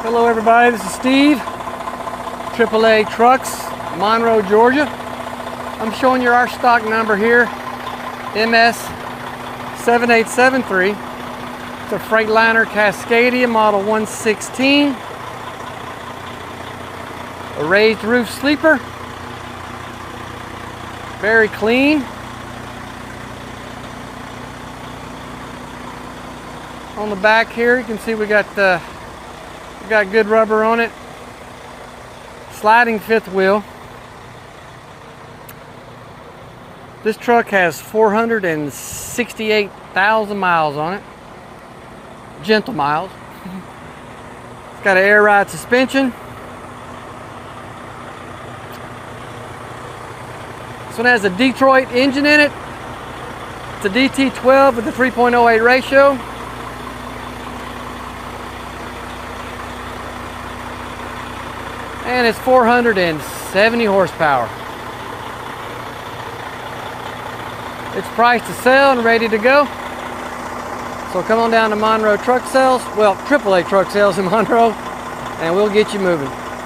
Hello everybody, this is Steve, AAA Trucks, Monroe, Georgia. I'm showing you our stock number here, MS7873. It's a Freightliner Cascadia model 116. A raised roof sleeper. Very clean. On the back here you can see we got good rubber on it. Sliding fifth wheel. This truck has 468,000 miles on it. Gentle miles. It's got an air ride suspension. This one has a Detroit engine in it. It's a DT12 with a 3.08 ratio. And it's 470 horsepower. It's priced to sell and ready to go. So come on down to Monroe Truck Sales, well, AAA Truck Sales in Monroe, and we'll get you moving.